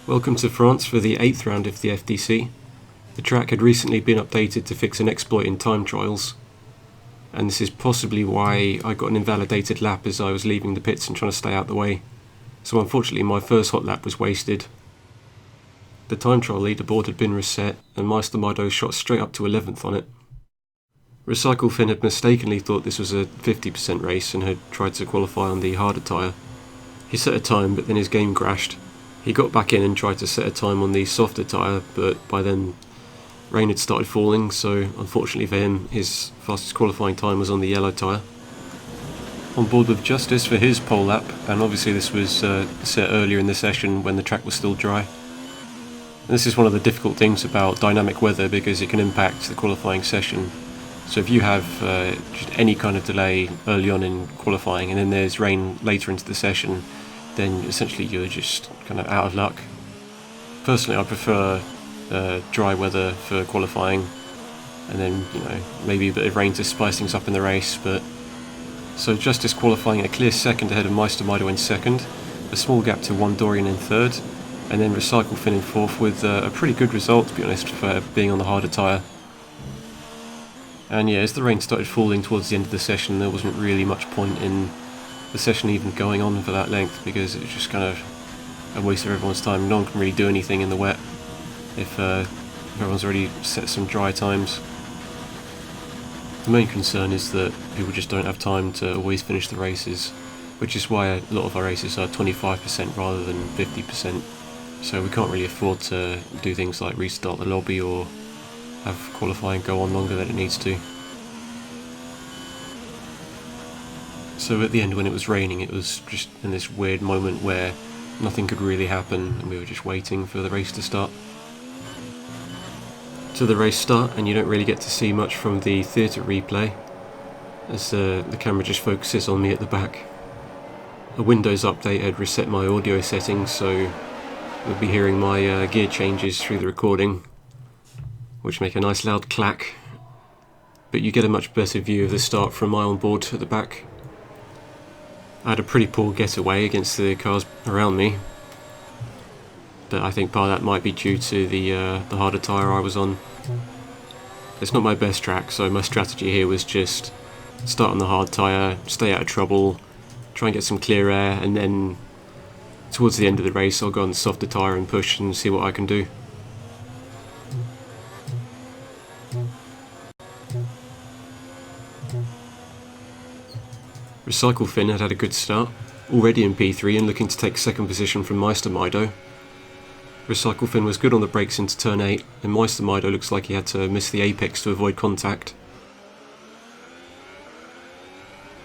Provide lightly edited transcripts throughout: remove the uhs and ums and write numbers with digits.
Welcome to France for the 8th round of the FDC. The track had recently been updated to fix an exploit in time trials, and this is possibly why I got an invalidated lap as I was leaving the pits and trying to stay out the way. So unfortunately my first hot lap was wasted. The time trial leaderboard had been reset and Meister shot straight up to 11th on it. Recycle Finn had mistakenly thought this was a 50% race and had tried to qualify on the harder tyre. He set a time, but then his game crashed. He got back in and tried to set a time on the softer tyre, but by then rain had started falling, so unfortunately for him, his fastest qualifying time was on the yellow tyre. On board with Justice for his pole lap, and obviously this was set earlier in the session when the track was still dry. And this is one of the difficult things about dynamic weather because it can impact the qualifying session. So if you have just any kind of delay early on in qualifying and then there's rain later into the session, then essentially you're just kind of out of luck. Personally, I prefer dry weather for qualifying, and then maybe a bit of rain to spice things up in the race. But so Justice qualifying a clear second ahead of Meister in second, a small gap to One Dorian in third, and then Recycle Finn in fourth with a pretty good result, to be honest, for being on the harder tyre. And yeah, as the rain started falling towards the end of the session, there wasn't really much point in the session even going on for that length, because it was just kind of a waste of everyone's time. No one can really do anything in the wet if everyone's already set some dry times. The main concern is that people just don't have time to always finish the races, which is why a lot of our races are 25% rather than 50%. So we can't really afford to do things like restart the lobby or have qualifying go on longer than it needs to. So at the end, when it was raining, it was just in this weird moment where nothing could really happen and we were just waiting for the race to start. So the race start, and you don't really get to see much from the theatre replay as the camera just focuses on me at the back. A Windows update had reset my audio settings, so we'll be hearing my gear changes through the recording, which make a nice loud clack, but you get a much better view of the start from my onboard at the back. I had a pretty poor getaway against the cars around me, but I think part of that might be due to the harder tyre I was on. It's not my best track, so my strategy here was just start on the hard tyre, stay out of trouble, try and get some clear air, and then towards the end of the race I'll go on the softer tyre and push and see what I can do. Recycle Finn had a good start, already in P3 and looking to take second position from Meister. Recycle Finn was good on the brakes into turn 8, and Meister looks like he had to miss the apex to avoid contact.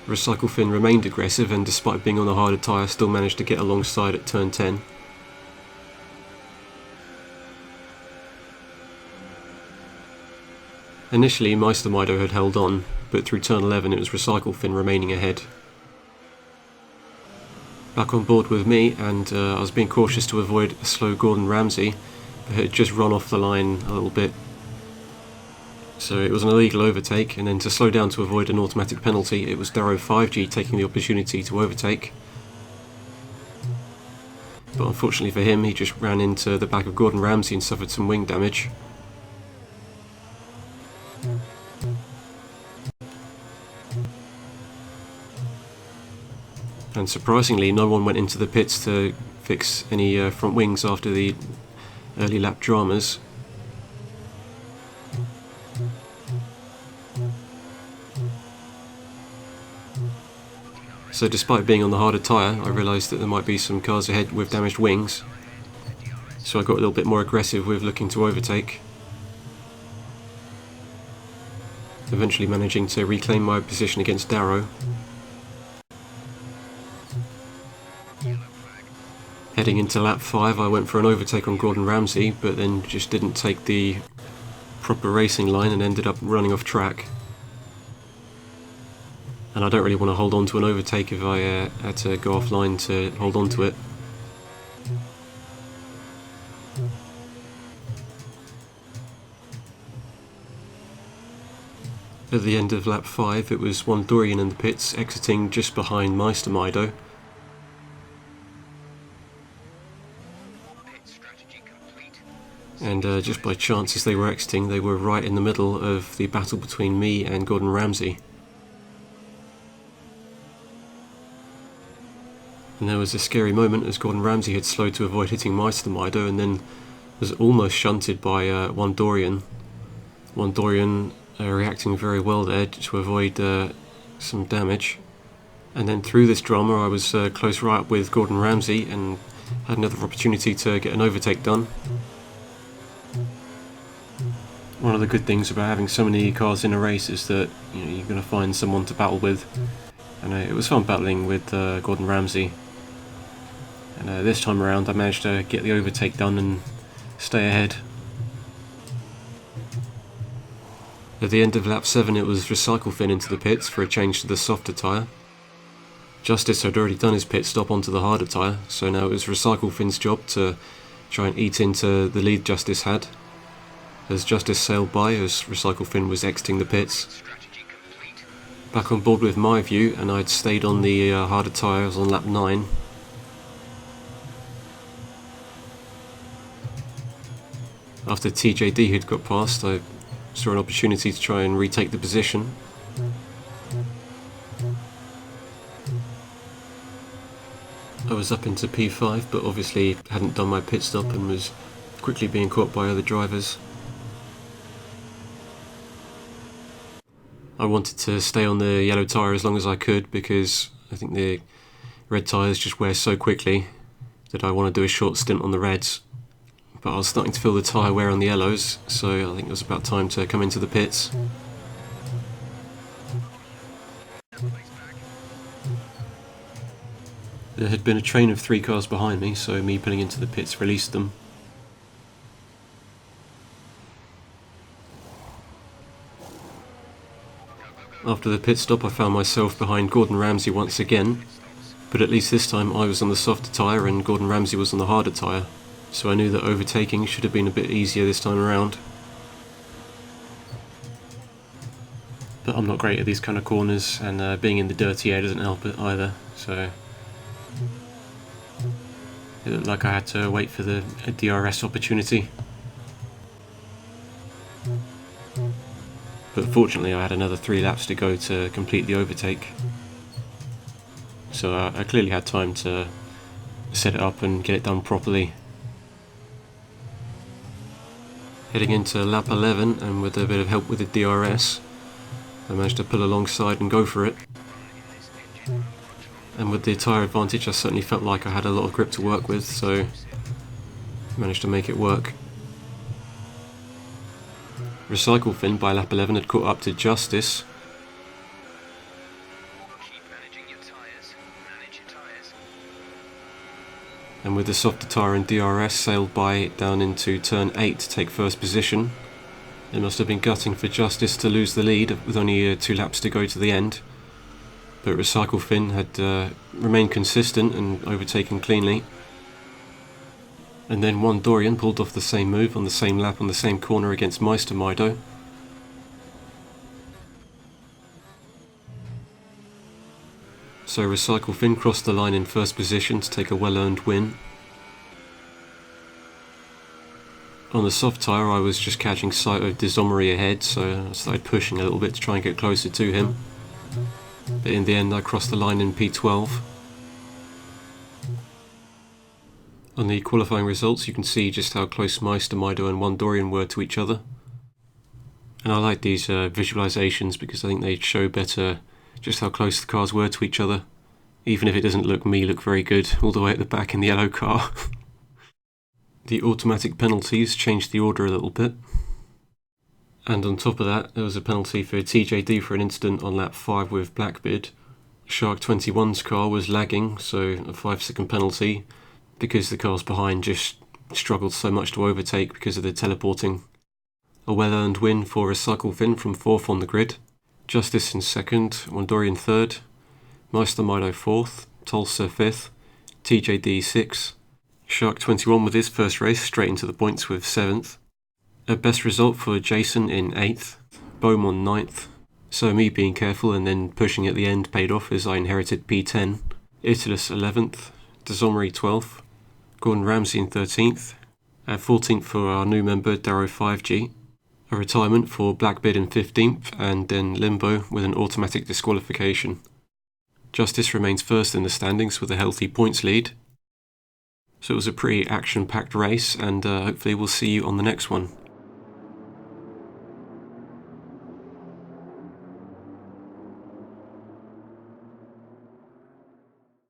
Recycle Finn remained aggressive and despite being on the harder tyre still managed to get alongside at turn 10. Initially Meister had held on, but through turn 11 it was Recycle Finn remaining ahead. Back on board with me, and I was being cautious to avoid a slow Gordon Ramsay, but had just run off the line a little bit. So it was an illegal overtake, and then to slow down to avoid an automatic penalty, it was Darrow 5G taking the opportunity to overtake. But unfortunately for him, he just ran into the back of Gordon Ramsay and suffered some wing damage. And surprisingly, no one went into the pits to fix any front wings after the early lap dramas. So despite being on the harder tyre, I realised that there might be some cars ahead with damaged wings. So I got a little bit more aggressive with looking to overtake, eventually managing to reclaim my position against Darrow. Heading into lap 5, I went for an overtake on Gordon Ramsay, but then just didn't take the proper racing line and ended up running off track. And I don't really want to hold on to an overtake if I had to go offline to hold on to it. At the end of lap 5, it was One Dorian in the pits, exiting just behind Meister. and just by chance as they were exiting, they were right in the middle of the battle between me and Gordon Ramsay. And there was a scary moment as Gordon Ramsay had slowed to avoid hitting Meistermido and then was almost shunted by one Dorian. One Dorian reacting very well there to avoid some damage. And then through this drama I was close right up with Gordon Ramsay and had another opportunity to get an overtake done. One of the good things about having so many cars in a race is that you're going to find someone to battle with. And it was fun battling with Gordon Ramsay. And this time around I managed to get the overtake done and stay ahead. At the end of lap 7 it was Recycle Finn into the pits for a change to the softer tyre. Justice had already done his pit stop onto the harder tyre, so now it was Recycle Finn's job to try and eat into the lead Justice had. As Justice sailed by as Recycle Finn was exiting the pits. Back on board with my view, and I'd stayed on the harder tyres on lap 9. After TJD had got past, I saw an opportunity to try and retake the position. I was up into P5, but obviously hadn't done my pit stop and was quickly being caught by other drivers. I wanted to stay on the yellow tyre as long as I could because I think the red tyres just wear so quickly that I want to do a short stint on the reds. But I was starting to feel the tyre wear on the yellows, so I think it was about time to come into the pits. There had been a train of 3 cars behind me, so me pulling into the pits released them. After the pit stop I found myself behind Gordon Ramsay once again, but at least this time I was on the softer tyre and Gordon Ramsay was on the harder tyre, so I knew that overtaking should have been a bit easier this time around. But I'm not great at these kind of corners, and being in the dirty air doesn't help it either, so it looked like I had to wait for the DRS opportunity. But fortunately I had another 3 laps to go to complete the overtake, so I clearly had time to set it up and get it done properly. Heading into lap 11, and with a bit of help with the DRS, I managed to pull alongside and go for it. And with the tyre advantage I certainly felt like I had a lot of grip to work with, so managed to make it work. Recycle Finn by lap 11 had caught up to Justice. And with the softer tyre and DRS sailed by down into turn 8 to take first position. It must have been gutting for Justice to lose the lead with only 2 laps to go to the end. But Recycle Finn had remained consistent and overtaken cleanly. And then one Dorian pulled off the same move on the same lap on the same corner against Meistermido. So Recycle Finn crossed the line in first position to take a well-earned win. On the soft tyre I was just catching sight of Desomery ahead, so I started pushing a little bit to try and get closer to him. But in the end I crossed the line in P12. On the qualifying results you can see just how close Meistermido and one Dorian were to each other. And I like these visualizations because I think they show better just how close the cars were to each other, even if it doesn't look very good all the way at the back in the yellow car. The automatic penalties changed the order a little bit. And on top of that, there was a penalty for TJD for an incident on lap 5 with Blackbeard. Shark 21's car was lagging, so a 5-second penalty, because the cars behind just struggled so much to overtake because of the teleporting. A well-earned win for Recycle Finn from 4th on the grid. Justice in 2nd, Wandorian 3rd, Meistermido 4th, Tulsa 5th, TJD 6th, Shark 21 with his first race straight into the points with 7th. A best result for Jason in 8th, Beaumont 9th, so me being careful and then pushing at the end paid off as I inherited P10, Italus 11th, Desomery 12th, Gordon Ramsay in 13th, 14th for our new member Darrow 5G, a retirement for Blackbeard in 15th, and then Limbo with an automatic disqualification. Justice remains first in the standings with a healthy points lead. So it was a pretty action-packed race, and hopefully we'll see you on the next one.